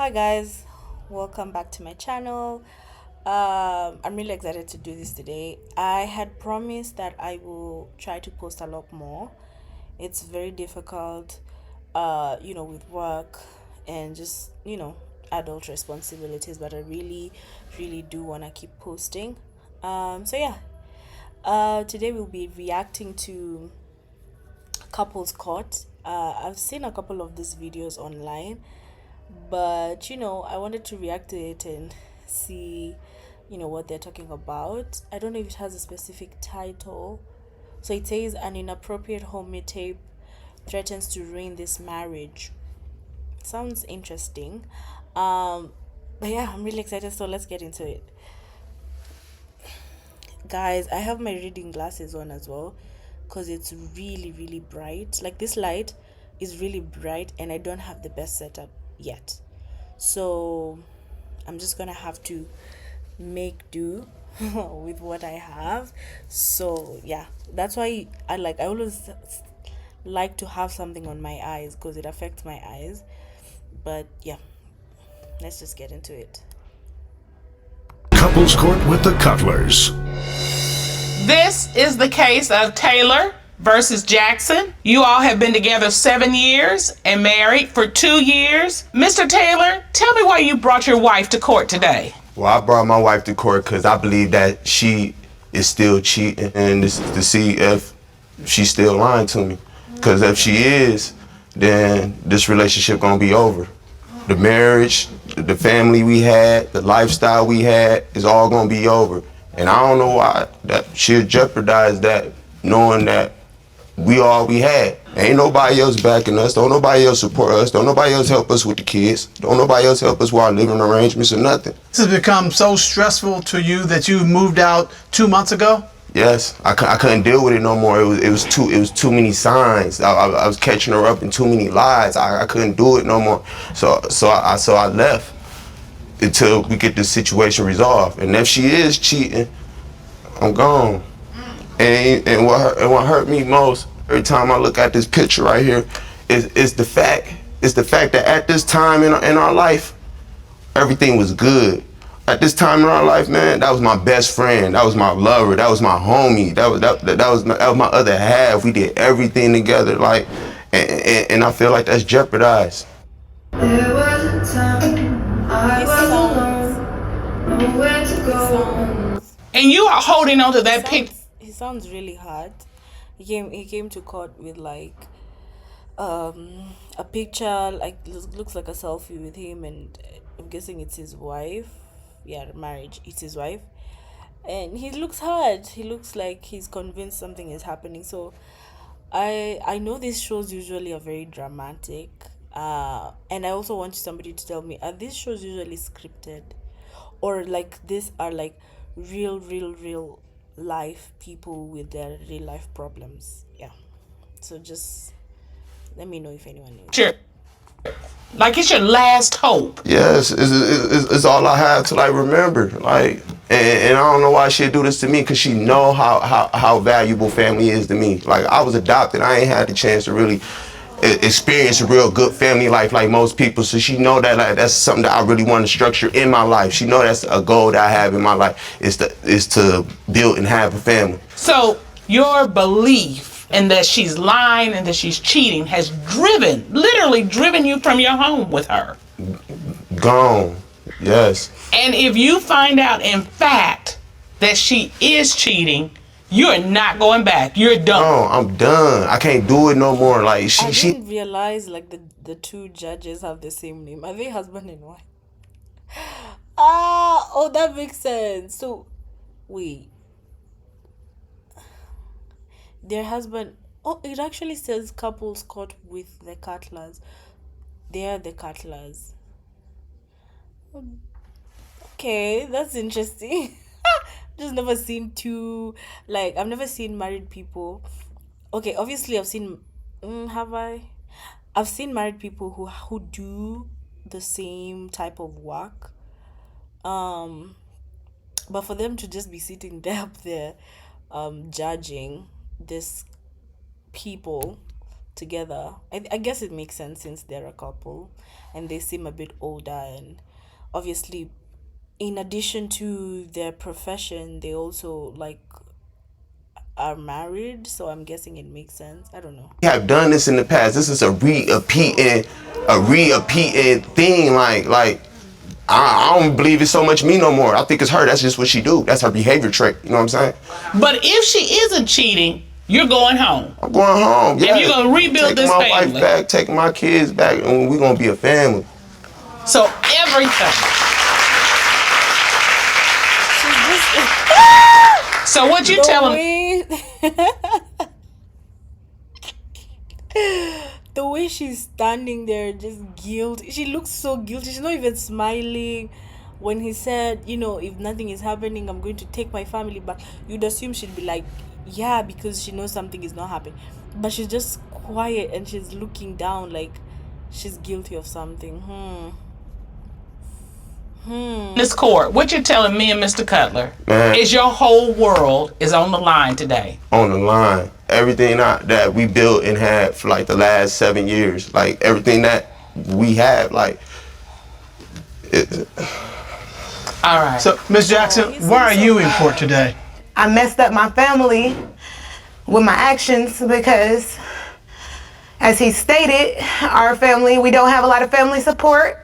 Hi guys, welcome back to my channel. I'm really excited to do this today. I had promised that I will try to post a lot more. It's very difficult, with work and just, adult responsibilities, but I really, really do want to keep posting. So yeah, today we'll be reacting to couples court. I've seen a couple of these videos online, but I wanted to react to it and see what they're talking about. I don't know if it has a specific title. So it says an inappropriate homemade tape threatens to ruin this marriage. Sounds interesting. But yeah, I'm really excited, so let's get into it. Guys, I have my reading glasses on as well because it's really, really bright. Like, this light is really bright and I don't have the best setup yet. So I'm just gonna have to make do with what I have. So yeah, that's why I always like to have something on my eyes because it affects my eyes. But yeah, let's just get into it. Couples Court with the Cutlers. This is the case of Taylor versus Jackson. You all have been together 7 years and married for 2 years. Mr. Taylor, tell me why you brought your wife to court today. Well, I brought my wife to court because I believe that she is still cheating, and this is to see if she's still lying to me. Because if she is, then this relationship gonna be over. The marriage, the family we had, the lifestyle we had is all gonna be over. And I don't know why that she'll jeopardize that, knowing that we all we had. Ain't nobody else backing us. Don't nobody else support us. Don't nobody else help us with the kids. Don't nobody else help us with our living arrangements or nothing. This has become so stressful to you that you moved out 2 months ago? Yes, I couldn't deal with it no more. It was too many signs. I was catching her up in too many lies. I couldn't do it no more. So I left until we get this situation resolved. And if she is cheating, I'm gone. And what hurt me most every time I look at this picture right here is the fact that at this time in our life, everything was good. At this time in our life, man, that was my best friend. That was my lover. That was my homie. That was my other half. We did everything together, and I feel like that's jeopardized. There was a time I was alone, nowhere to go. And you are holding on to that picture. He sounds really hard. He came to court with a picture, like looks like a selfie with him, and I'm guessing it's his wife. Yeah, marriage, it's his wife. And he looks hard. He looks like he's convinced something is happening. So I know these shows usually are very dramatic. And I also want somebody to tell me, are these shows usually scripted, or like these are like real life people with their real life problems? Yeah. So just let me know if anyone knows. Sure. Like it's your last hope. Yes, it's all I have to remember. And I don't know why she'd do this to me, because she know how valuable family is to me. Like, I was adopted. I ain't had the chance to really experience a real good family life like most people. So she know that that's something that I really want to structure in my life. She know that's a goal that I have in my life, is to build and have a family. So your belief and that she's lying and that she's cheating has literally driven you from your home with her. Gone. Yes. And if you find out in fact that she is cheating, you're not going back. You're done. No, I'm done. I can't do it no more. Like, I didn't realize the two judges have the same name. Are they husband and wife? Oh, that makes sense. So wait, their husband, oh, it actually says couples caught with the Cutlers. They are the Cutlers. Okay, that's interesting. Just never seen two, like, I've never seen married people. Okay, obviously I've seen, have I? I've seen married people who do the same type of work. Um, but for them to just be sitting there up there, judging this people together. I guess it makes sense since they're a couple and they seem a bit older, and obviously in addition to their profession they also like are married, so I'm guessing it makes sense. I don't know. We have done this in the past. This is a repeating thing. Like I don't believe it's so much me no more. I think it's her. That's just what she do. That's her behavior trait. You know what I'm saying? But if she isn't cheating, you're going home. I'm going home. Yeah. And you're gonna rebuild this family. Taking my family. wife back, taking my kids back, and we're gonna be a family. So everything. So what you telling me? The way she's standing there, just guilty. She looks so guilty. She's not even smiling. When he said, if nothing is happening, I'm going to take my family back, you'd assume she'd be like, yeah, because she knows something is not happening. But she's just quiet and she's looking down like she's guilty of something. This court, what you're telling me and Mr. Cutler Man. is your whole world is on the line today. On the line. Everything that we built and had for like the last 7 years, like everything that we have, like. All right. So, Ms. Jackson, why are you in court today? I messed up my family with my actions because, as he stated, our family, we don't have a lot of family support.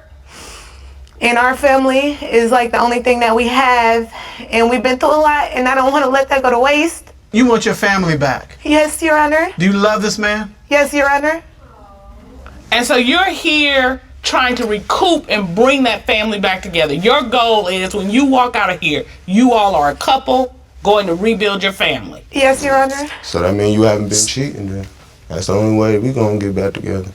And our family is like the only thing that we have. And we've been through a lot, and I don't want to let that go to waste. You want your family back. Yes, Your Honor. Do you love this man? Yes, Your Honor. And so you're here trying to recoup and bring that family back together. Your goal is when you walk out of here, you all are a couple going to rebuild your family. Yes, Your Honor. So that means you haven't been cheating then. That's the only way we gonna get back together.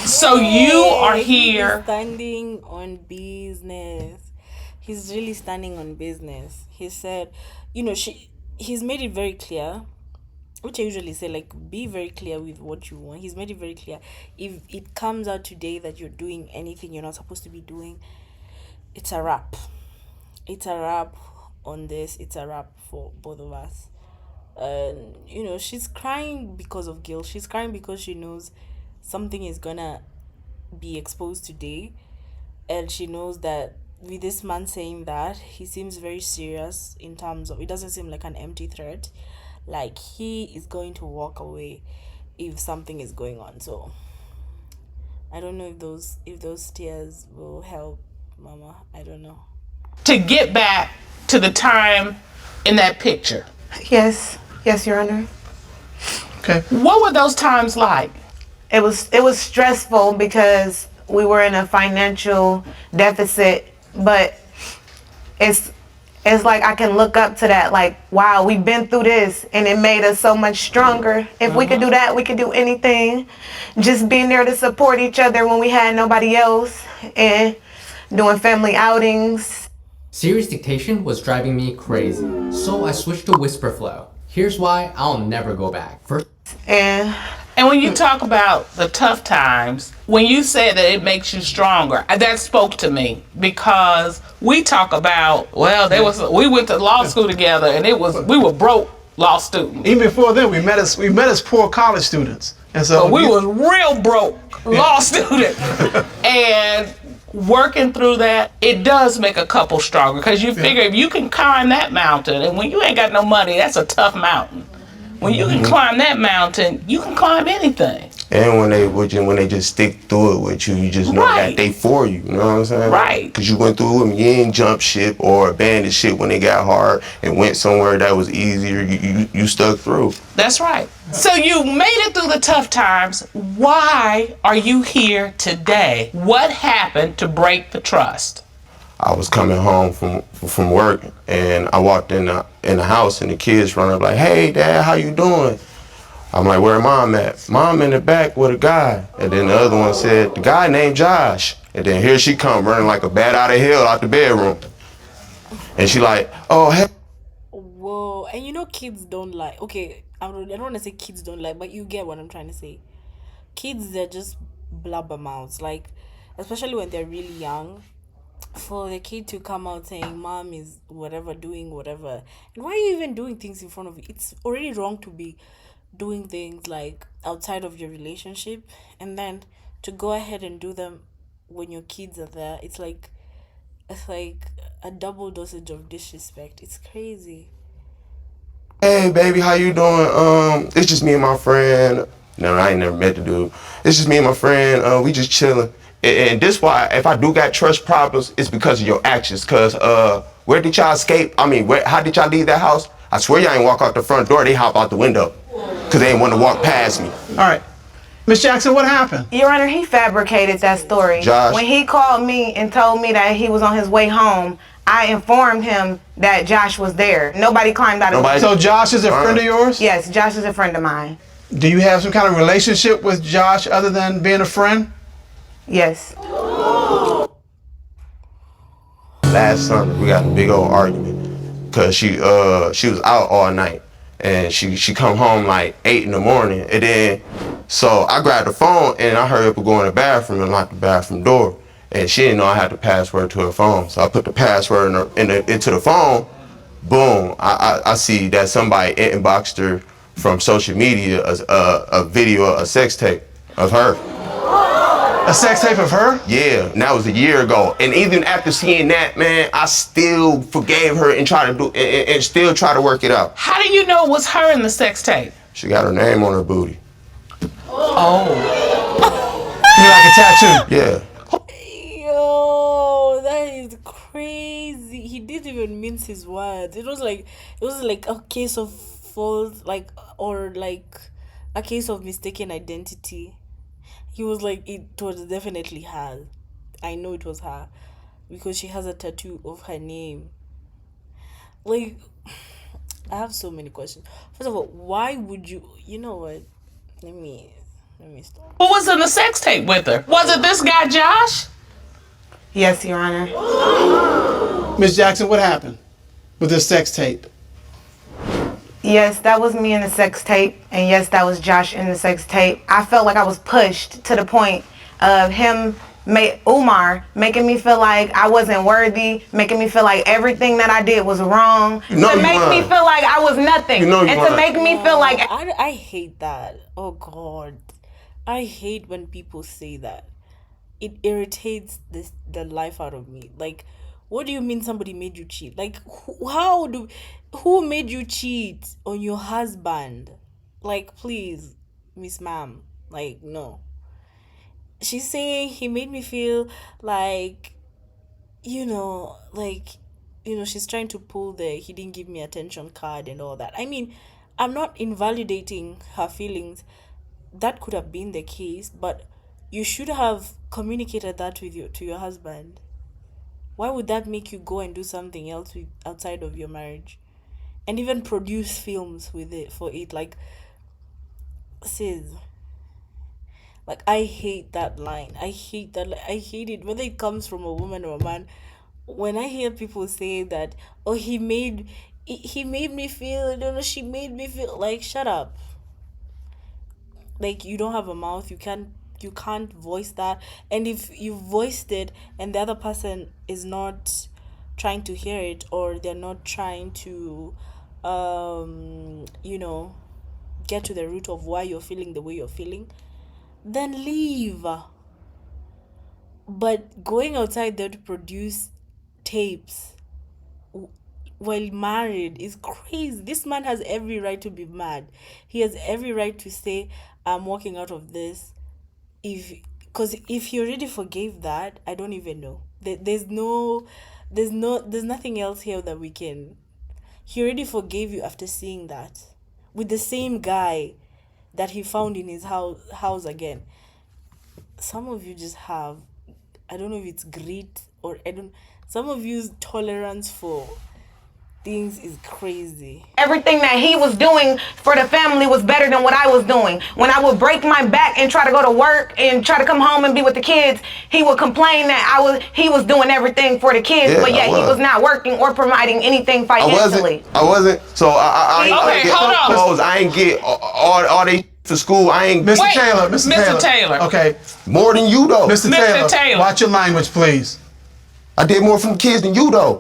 So you are here. He's standing on business. He's really standing on business. He said, he's made it very clear, which I usually say, like, be very clear with what you want. He's made it very clear. If it comes out today that you're doing anything you're not supposed to be doing, it's a wrap. It's a wrap on this. It's a wrap for both of us. And, she's crying because of guilt. She's crying because she knows something is gonna be exposed today. And she knows that with this man saying that, he seems very serious in terms of, it doesn't seem like an empty threat. Like, he is going to walk away if something is going on. So I don't know if those tears will help Mama. I don't know. To get back to the time in that picture. Yes. Yes, Your Honor. Okay. What were those times like? It was stressful because we were in a financial deficit, but it's like I can look up to that, like, wow, we've been through this and it made us so much stronger. If we could do that, we could do anything. Just being there to support each other when we had nobody else and doing family outings. Serious dictation was driving me crazy, so I switched to whisper flow. Here's why I'll never go back. First, And when you talk about the tough times, when you said that it makes you stronger, that spoke to me because we talk about, we went to law school together and we were broke law students. Even before then, we met as poor college students, and so we was real broke law students. And working through that, it does make a couple stronger because you figure if you can climb that mountain, and when you ain't got no money, that's a tough mountain. When you can climb that mountain, you can climb anything. And when they just stick through it with you, you just know that they for you. You know what I'm saying? Right. Because you went through it with them. You ain't jump ship or abandoned ship when it got hard and went somewhere that was easier. You stuck through. That's right. So you made it through the tough times. Why are you here today? What happened to break the trust? I was coming home from work and I walked in the house and the kids run up like, "Hey, Dad, how you doing?" I'm like, "Where Mom at?" "Mom in the back with a guy." And then the other one said, "The guy named Josh." And then here she come running like a bat out of hell out the bedroom. And she like, "Oh, hey." Whoa. And kids don't lie. Okay, I don't want to say kids don't lie, but you get what I'm trying to say. Kids, they're just blabbermouths. Like, especially when they're really young. For the kid to come out saying Mom is whatever, doing whatever, and why are you even doing things in front of you? It's already wrong to be doing things like outside of your relationship, and then to go ahead and do them when your kids are there, it's like a double dosage of disrespect. It's crazy. Hey baby, how you doing? It's just me and my friend. No, I ain't never met the dude. It's just me and my friend. We just chilling. And this why if I do got trust problems, it's because of your actions. Cause where did y'all escape? I mean, how did y'all leave that house? I swear y'all ain't walk out the front door. They hop out the window. Cause they ain't want to walk past me. All right. Miss Jackson, what happened? Your Honor, he fabricated that story. Josh. When he called me and told me that he was on his way home, I informed him that Josh was there. Nobody climbed out of the window. So Josh is a friend of yours? Yes, Josh is a friend of mine. Do you have some kind of relationship with Josh other than being a friend? Yes. Last Sunday, we got a big old argument. Cause she was out all night. And she come home like 8 in the morning. And then, so I grabbed the phone and I hurried up and go in the bathroom and locked the bathroom door. And she didn't know I had the password to her phone. So I put the password into the phone. Boom, I see that somebody inboxed her from social media a video, a sex tape of her. A sex tape of her? Yeah, and that was a year ago. And even after seeing that, man, I still forgave her and still try to work it out. How do you know it was her in the sex tape? She got her name on her booty. Oh. You like a tattoo? Yeah. Yo, that is crazy. He didn't even mince his words. It was like a case of false, or a case of mistaken identity. He was like, it was definitely her. I know it was her because she has a tattoo of her name. Like, I have so many questions. First of all, why would you? You know what? Let me stop. Who was in the sex tape with her? Was it this guy, Josh? Yes, Your Honor. Miss Jackson, what happened with this sex tape? Yes, that was me in the sex tape, and yes, that was Josh in the sex tape. I felt like I was pushed to the point of Umar, making me feel like I wasn't worthy, making me feel like everything that I did was wrong, to make me feel like I was nothing, and to make me feel like... I hate that. Oh, God. I hate when people say that. It irritates the life out of me. Like, what do you mean somebody made you cheat? Like, who made you cheat on your husband? Like, please, Miss Ma'am. Like, no. She's saying he made me feel like, she's trying to pull he didn't give me attention card and all that. I mean, I'm not invalidating her feelings. That could have been the case, but you should have communicated that to your husband. Why would that make you go and do something else outside of your marriage? And even produce films for it. Like, sis. Like, I hate that line. I hate it, whether it comes from a woman or a man. When I hear people say that, oh, he made me feel, I don't know, she made me feel, like, shut up. Like, you don't have a mouth, you can't voice that. And if you voiced it and the other person is not trying to hear it, or they're not trying to get to the root of why you're feeling the way you're feeling, then leave. But going outside there to produce tapes while married is crazy. This man has every right to be mad. He has every right to say, I'm walking out of this. Because if he already forgave that, I don't even know. There's nothing else here that we can. He already forgave you after seeing that with the same guy that he found in his house again. Some of you just have, I don't know if it's greed or some of you's tolerance for things is crazy. Everything that he was doing for the family was better than what I was doing. When I would break my back and try to go to work and try to come home and be with the kids, he would complain that he was doing everything for the kids, but yet he was not working or providing anything financially. I wasn't. So I ain't get clothes. I ain't get all they for school. I ain't. Mr. Taylor. Okay. More than you though. Mr. Taylor. Watch your language, please. I did more for the kids than you though.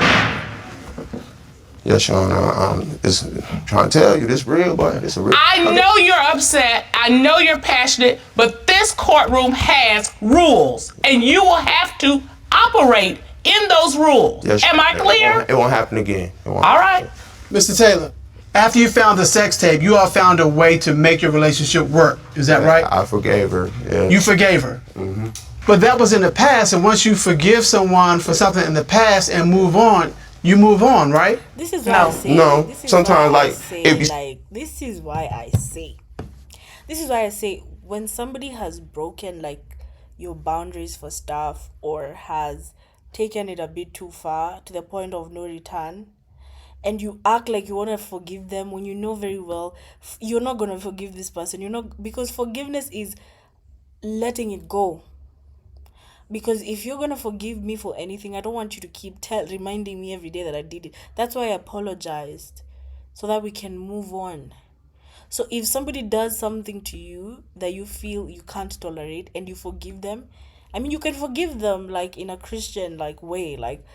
Yes, Your Honor. It's trying to tell you this real, but it's a real. I know you're upset. I know you're passionate, but this courtroom has rules, and you will have to operate in those rules. Yes, Am I clear? It won't happen again. All right. Mr. Taylor, after you found the sex tape, you all found a way to make your relationship work. Is that right? I forgave her. Yeah. You forgave her. Mm-hmm. But that was in the past, and once you forgive someone for something in the past and move on, you move on, right? This is why I say. No. This is Sometimes, why I like, say, if you- like, this is why I say. This is why I say when somebody has broken like your boundaries for stuff or has taken it a bit too far to the point of no return, and you act like you want to forgive them when you know very well you're not going to forgive this person. You're not, because forgiveness is letting it go. Because if you're going to forgive me for anything, I don't want you to keep reminding me every day that I did it. That's why I apologized, so that we can move on. So if somebody does something to you that you feel you can't tolerate and you forgive them, I mean, you can forgive them like in a Christian like way, like,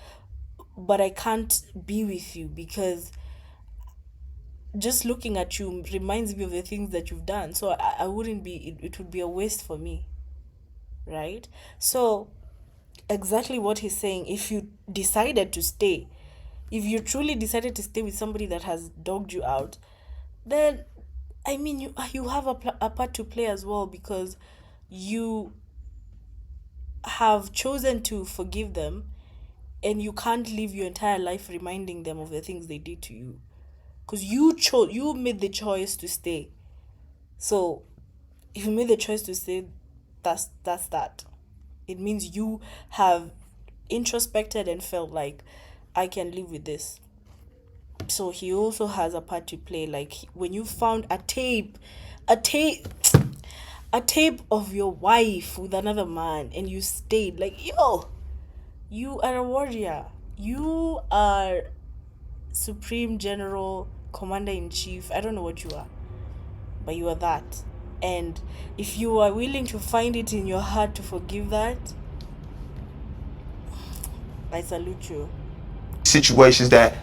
but I can't be with you because just looking at you reminds me of the things that you've done. So I wouldn't be, it would be a waste for me. Right? So exactly what he's saying, if you decided to stay, if you truly decided to stay with somebody that has dogged you out, then I mean you have a part to play as well, because you have chosen to forgive them and you can't live your entire life reminding them of the things they did to you, because you made the choice to stay. So if you made the choice to stay, that's that. It means you have introspected and felt like I can live with this. So he also has a part to play. Like when you found a tape of your wife with another man and you stayed, like, yo, you are a warrior. You are Supreme General, Commander-in-Chief. I don't know what you are, but you are that. And if you are willing to find it in your heart to forgive that, I salute you. Situations that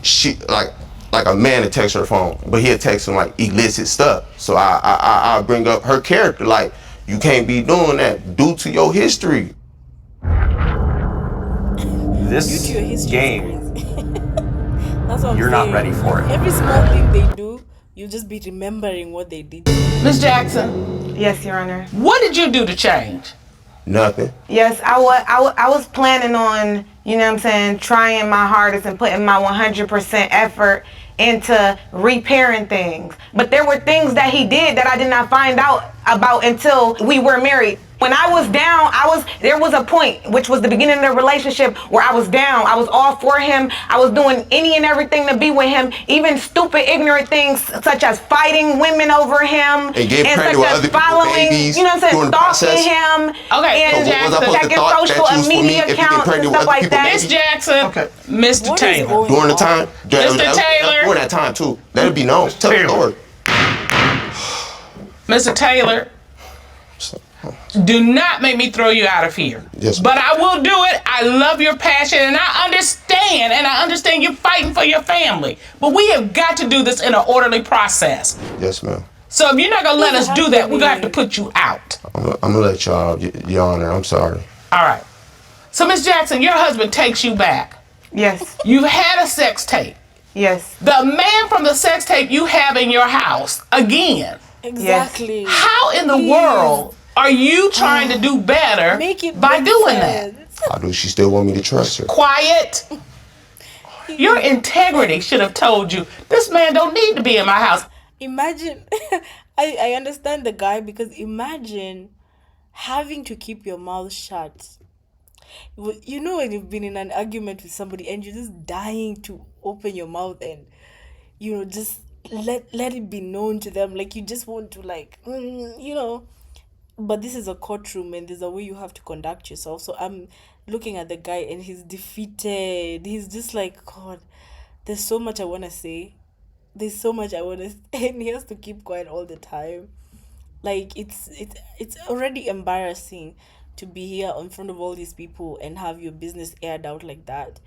she like a man to text her phone, but he'll text him like illicit stuff. So I bring up her character, like, you can't be doing that due to your history. Due This to your history, game, that's what I'm you're saying. not ready for it. Every small thing they do, you'll just be remembering what they did. Miss Jackson, Yes, Your Honor. what did you do to change? Nothing. Yes, I was planning on, you know what I'm saying, trying my hardest and putting my 100% effort into repairing things. But there were things that he did that I did not find out about until we were married. When I was down, there was a point, which was the beginning of the relationship, where I was down. I was all for him. I was doing any and everything to be with him, even stupid, ignorant things such as fighting women over him, And getting pregnant with other people's babies, you know what I'm doing saying, the process. stalking him, Okay, and so what was I supposed to checking thought that social you was for me media if you get accounts and pregnant with stuff other like people's that. Miss Jackson, Okay. Mr. What is Taylor. going During the time, Mr. Taylor. during that time too. Let it be known. Tell the story. Mr. Taylor, do not make me throw you out of here. Yes, ma'am. But I will do it. I love your passion, and I understand you're fighting for your family. But we have got to do this in an orderly process. Yes, ma'am. So if you're not gonna let us do that, we're gonna have to happening? put you out. I'm gonna let y'all, Your Honor. I'm sorry. All right. So Miss Jackson, your husband takes you back. Yes, You've had a sex tape. yes. The man from the sex tape you have in your house again. Exactly. How in the Please. world are you trying to do better Make it by make doing that? sense. I do. She still want me to trust her. Quiet. Your integrity should have told you this man don't need to be in my house. Imagine, I understand the guy, because imagine having to keep your mouth shut. You know when you've been in an argument with somebody and you're just dying to open your mouth and, you know, just let it be known to them, like you just want to, like, you know. But this is a courtroom and there's a way you have to conduct yourself. So I'm looking at the guy and he's defeated. He's just like, God, there's so much I want to say. There's so much I want to and he has to keep quiet all the time. Like it's already embarrassing to be here in front of all these people and have your business aired out like that.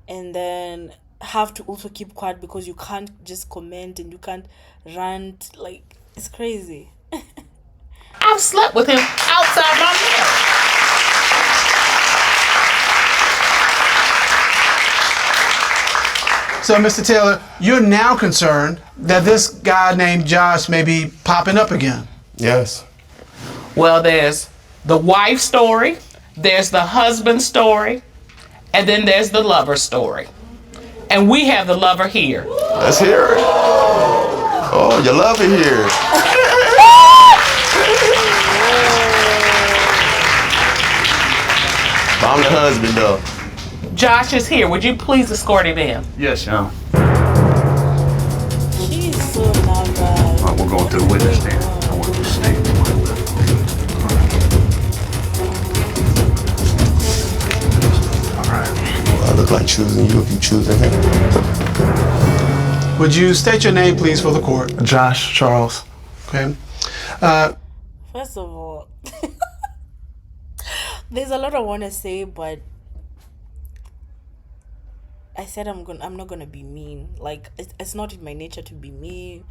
And then have to also keep quiet because you can't just comment and you can't rant. Like, it's crazy. I've slept with him outside my marriage. So, Mr. Taylor, you're now concerned that this guy named Josh may be popping up again. Yes. Well, there's the wife story, there's the husband story, and then there's the lover story. And we have the lover here. Let's hear it. Oh, you love it here. I'm the husband, though. Josh is here. Would you please escort him in? Yes, ma'am. She's so nervous. We're going to the witness stand. I want you to stay. All right. I look like choosing you if you choosing him. Would you state your name, please, for the court? Josh Charles. Okay. First of all, there's a lot I want to say, but I said I'm not gonna be mean. Like, it's not in my nature to be mean.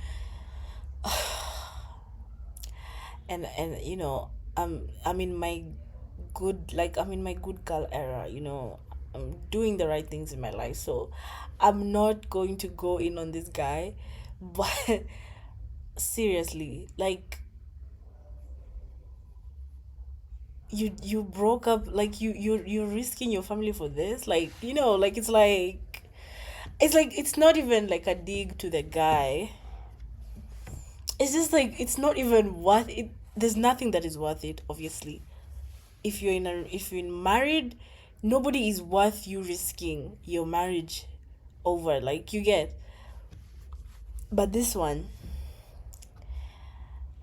and you know, I'm in my good girl era. You know, I'm doing the right things in my life, so I'm not going to go in on this guy. But seriously, like, you broke up, like, you're risking your family for this, like, you know, like, it's not even like a dig to the guy. It's just like, it's not even worth it. There's nothing that is worth it, obviously. If you're married, nobody is worth you risking your marriage over, like, you get. But this one,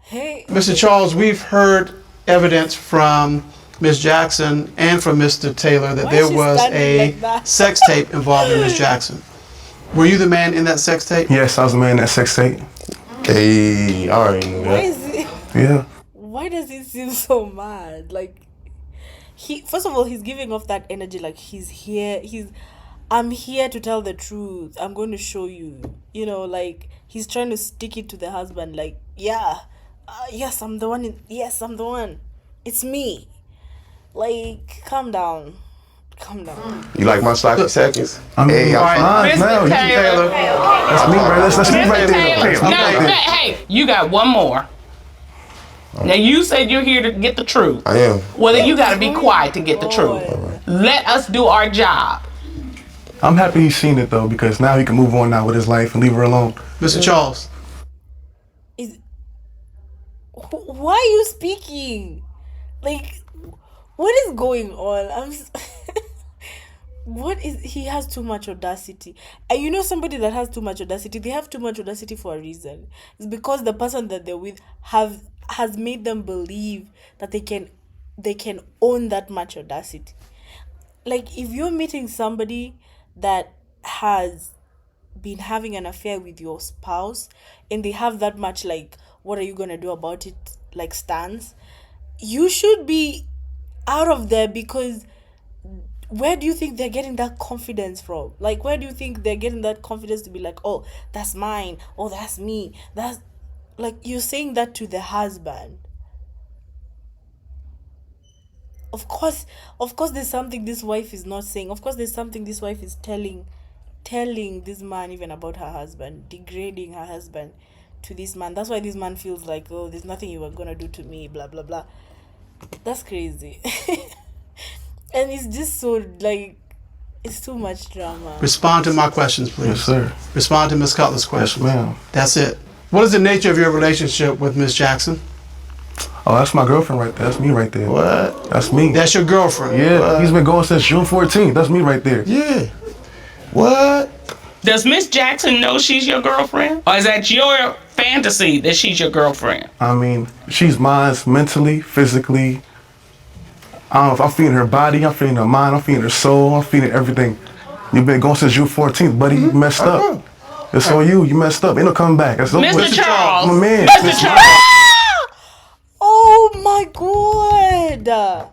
hey, Mr. Charles, we've heard evidence from Ms. Jackson and from Mr. Taylor that Why there is she was standing a like that? sex tape involving Ms. Jackson. Were you the man in that sex tape? Yes, I was the man that sex tape. Hey, I already knew why that. is it? Yeah. Why does he seem so mad? Like, first of all, he's giving off that energy, like, I'm here to tell the truth. I'm going to show you. You know, like, he's trying to stick it to the husband, like, yeah, yes, I'm the one. Yes, I'm the one. It's me. Like, calm down. Calm down. You like my sloppy seconds? I mean, Hey, I'm fine. Mr. No, Taylor. That's me right. Let's meet right there. Taylor. No, hey, you got one more. Now, you said you're here to get the truth. I am. Well, then you got to be quiet to get the truth. Let us do our job. I'm happy he's seen it though, because now he can move on now with his life and leave her alone. Mr. Charles. Why are you speaking? Like, what is going on? He has too much audacity. And you know, somebody that has too much audacity, they have too much audacity for a reason. It's because the person that they're with has made them believe that they can own that much audacity. Like, if you're meeting somebody that has been having an affair with your spouse and they have that much, like, what are you gonna do about it, like, stance, you should be out of there, because where do you think they're getting that confidence from? Like, where do you think they're getting that confidence to be like, oh, that's mine, oh, that's me, that's, like, you're saying that to the husband. Of course there's something this wife is not saying. Of course there's something this wife is telling this man, even about her husband, degrading her husband to this man. That's why this man feels like, oh, there's nothing you were gonna do to me, blah blah blah. That's crazy. And it's just so, like, it's too much drama. Respond to my questions, please. Yes, sir. Respond to Ms. Cutler's questions. Yes, ma'am. That's it. What is the nature of your relationship with Ms. Jackson? Oh, that's my girlfriend right there. That's me right there. What? That's me. That's your girlfriend? Yeah, he's been going since June 14th. That's me right there. Yeah. What? Does Miss Jackson know she's your girlfriend? Or is that your fantasy that she's your girlfriend? I mean, she's mine mentally, physically. I don't know if I'm feeding her body, I'm feeding her mind, I'm feeding her soul, I'm feeding everything. You've been going since June 14th, buddy. You messed up. It's on you. You messed up. Ain't no coming back. That's over. Mr. Charles. I'm a man. Mr. Charles. Oh my god.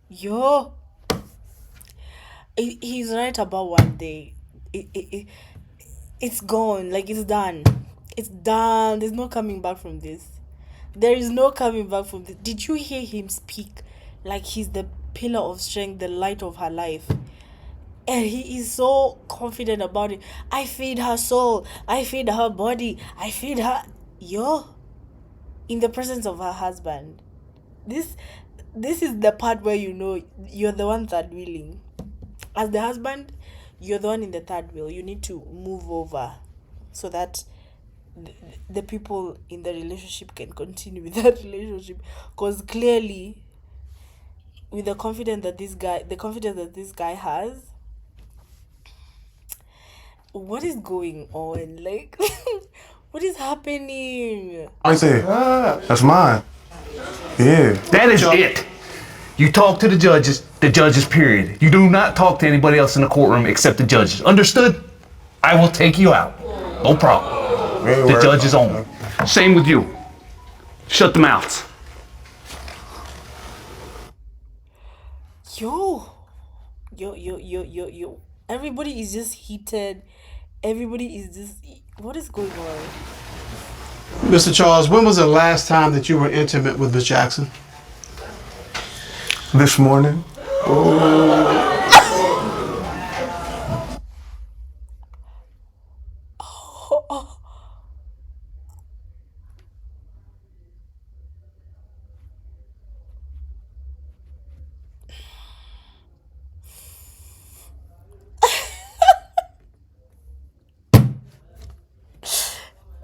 Yo. He's right about one day. It's gone. Like, it's done. It's done. There's no coming back from this. There is no coming back from this. Did you hear him speak like he's the pillar of strength, the light of her life? And he is so confident about it. I feed her soul. I feed her body. I feed her. In the presence of her husband. This is the part where you know you're the one third wheeling. As the husband, you're the one in the third wheel. You need to move over so that the people in the relationship can continue with that relationship. Because clearly, with the confidence that this guy has, what is going on? Like, what is happening? I say, that's mine. Yeah. That is it. You talk to the judges, period. You do not talk to anybody else in the courtroom except the judges. Understood? I will take you out. No problem. The judge is on. Same with you. Shut the mouths. Yo. Everybody is just heated. Everybody is just. What is going on? Mr. Charles, when was the last time that you were intimate with Miss Jackson? This morning.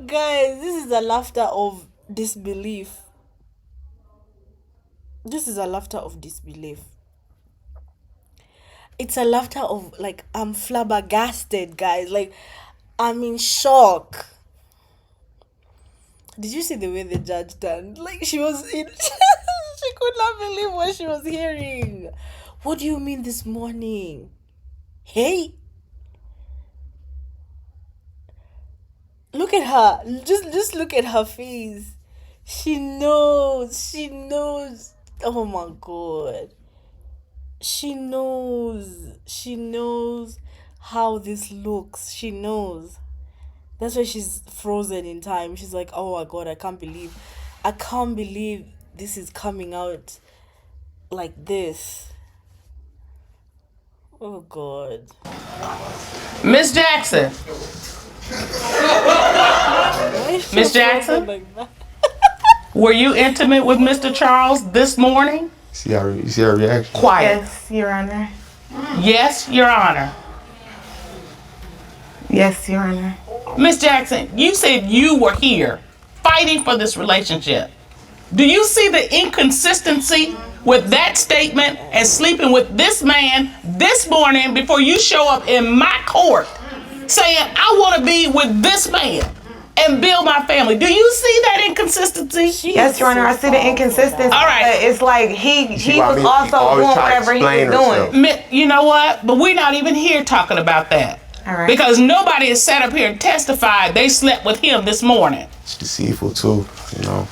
Guys, this is a laughter of disbelief. This is a laughter of disbelief. It's a laughter of, like, I'm flabbergasted, guys. Like, I'm in shock. Did you see the way the judge turned? Like, she was in. She could not believe what she was hearing. What do you mean this morning? Hey? Look at her. Just look at her face. She knows. She knows. Oh my God. She knows. She knows how this looks. She knows. That's why she's frozen in time. She's like, oh my God, I can't believe this is coming out like this. Oh God. Miss Jackson. Miss Jackson? Like that? Were you intimate with Mr. Charles this morning? You see her reaction? Quiet. Yes, Your Honor. Yes, Your Honor. Yes, Your Honor. Miss Jackson, you said you were here fighting for this relationship. Do you see the inconsistency with that statement and sleeping with this man this morning before you show up in my court saying, I want to be with this man and build my family? Do you see that inconsistency? Yes, Your Honor, I see the inconsistency. All right. But it's like he was He also always doing try to whatever he was explain doing. herself. You know what? But we're not even here talking about that. All right. Because nobody has sat up here and testified they slept with him this morning. It's deceitful too, you know.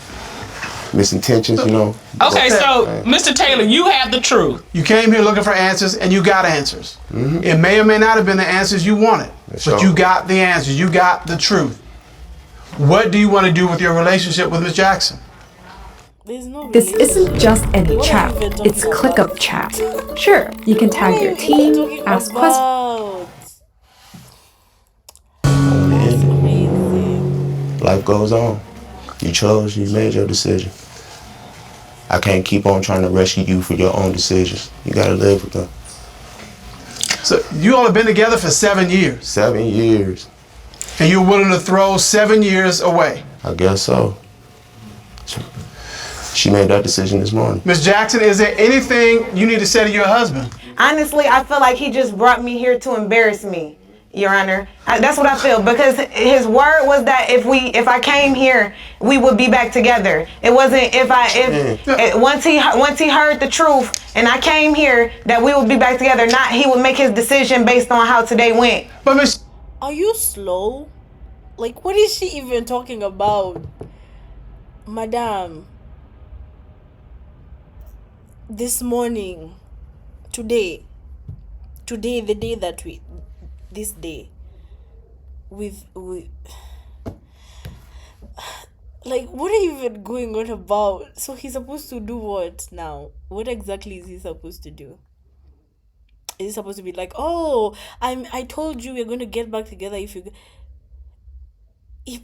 Misintentions, you know. Okay, so Mr. Taylor, you have the truth. You came here looking for answers, and you got answers. It may or may not have been the answers you wanted, but you got the answers. You got the truth. What do you want to do with your relationship with Miss Jackson? There's no This relationship. isn't just any What chat, are you even talking it's about? ClickUp chat. Sure, you can tag your team, ask questions. Amazing. Life goes on. You chose, you made your decision. I can't keep on trying to rescue you for your own decisions. You gotta live with them. So you all have been together for 7 years, 7 years. and you're willing to throw 7 years away. I guess so. She made that decision this morning. Miss Jackson, is there anything you need to say to your husband? Honestly, I feel like he just brought me here to embarrass me, Your Honor. That's what I feel, because his word was that if I came here, we would be back together. It wasn't once he heard the truth and I came here that we would be back together. Not he would make his decision based on how today went. But Miss, Are you slow? Like, what is she even talking about? Madam, this morning, today, today, the day that this day, with like, what are you even going on about? So he's supposed to do what now? What exactly is he supposed to do? Is he supposed to be like, oh, I told you we're going to get back together if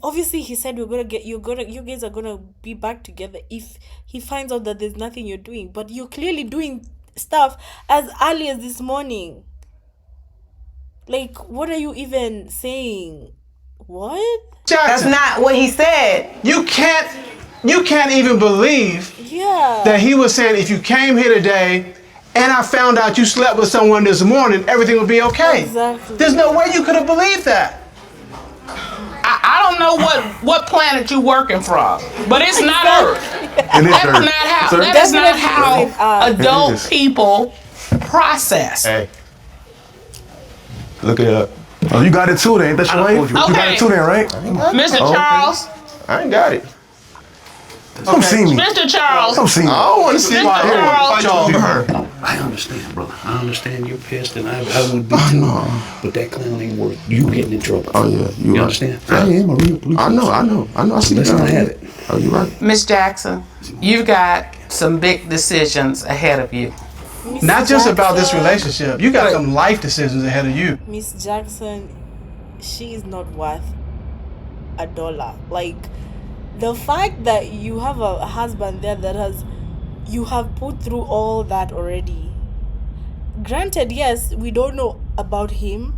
obviously he said you guys are gonna be back together if he finds out that there's nothing you're doing, but you're clearly doing stuff as early as this morning. Like, what are you even saying? What? That's not what he said. You can't even believe that he was saying, if you came here today and I found out you slept with someone this morning, everything would be okay. Exactly. There's no way you could have believed that. I don't know what planet you working from, but it's not Earth. That is not how adult people process. Hey, look it up. Oh, you got it too then, that's right? You got it too then, right? Mr. Charles. I ain't got it. Come see me. Mr. Charles. Come see me. I don't want to see Mr. Charles. I understand, brother. I understand you're pissed, and I would be too. But that clown ain't worth you getting in trouble. Oh yeah, you right. Understand? Yeah. I am a real police officer. I know. I see. Let's not have it. Oh, you right. Miss Jackson, you've got some big decisions ahead of you. Not just about this relationship. You got some life decisions ahead of you. Miss Jackson, she is not worth $1. Like, the fact that you have a husband there that you have put through all that already. Granted, yes, we don't know about him,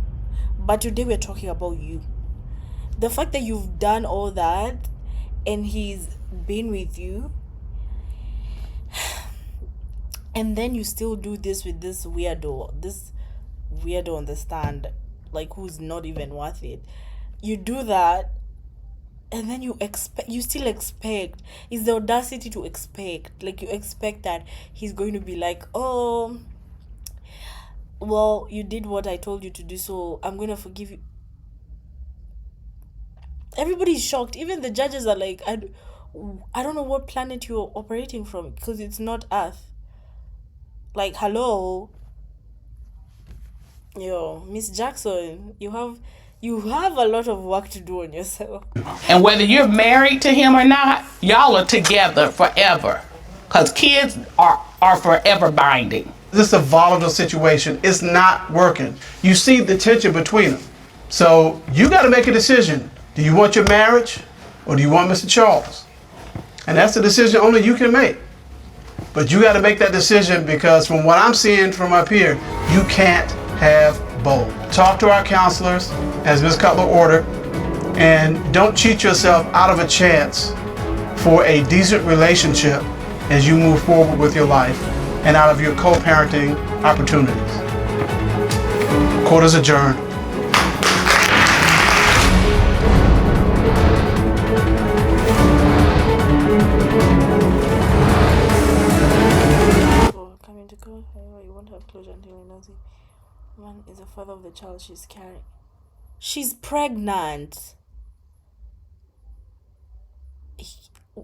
but today we're talking about you. The fact that you've done all that and he's been with you, and then you still do this with this weirdo on the stand, like, who's not even worth it. You do that, and then you still expect. It's the audacity to expect. Like, you expect that he's going to be like, oh, well, you did what I told you to do, so I'm going to forgive you. Everybody's shocked. Even the judges are like, I don't know what planet you're operating from, because it's not Earth. Like, hello, Miss Jackson, you have a lot of work to do on yourself. And whether you're married to him or not, y'all are together forever, because kids are forever binding. This is a volatile situation. It's not working. You see the tension between them. So you got to make a decision. Do you want your marriage, or do you want Mr. Charles? And that's the decision only you can make. But you got to make that decision, because from what I'm seeing from up here, you can't have both. Talk to our counselors, as Ms. Cutler ordered, and don't cheat yourself out of a chance for a decent relationship as you move forward with your life and out of your co-parenting opportunities. Court is adjourned. Coming to court, however, you won't have closure until you know the man is the father of the child she's carrying. She's pregnant.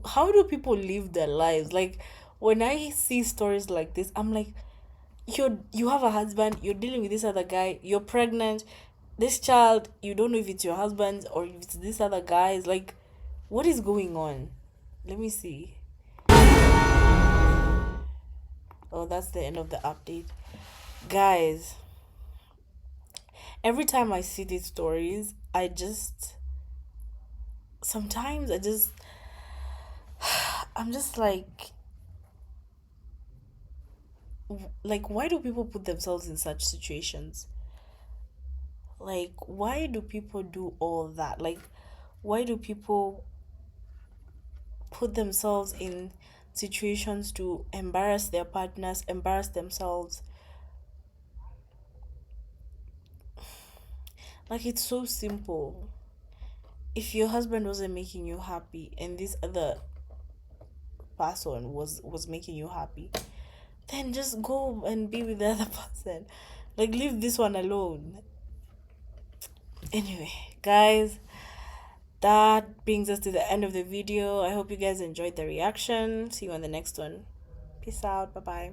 How do people live their lives? Like, when I see stories like this, I'm like, you have a husband, you're dealing with this other guy, you're pregnant, this child, you don't know if it's your husband or if it's this other guy. It's like, what is going on? Let me see. Oh, that's the end of the update. Guys, every time I see these stories, sometimes I'm just like, why do people put themselves in such situations? Like, why do people do all that? Like, why do people put themselves in situations to embarrass their partners, embarrass themselves? Like, it's so simple. If your husband wasn't making you happy and this other person was making you happy, then just go and be with the other person. Like, leave this one alone. Anyway, guys, that brings us to the end of the video. I hope you guys enjoyed the reaction. See you on the next one. Peace out. Bye-bye.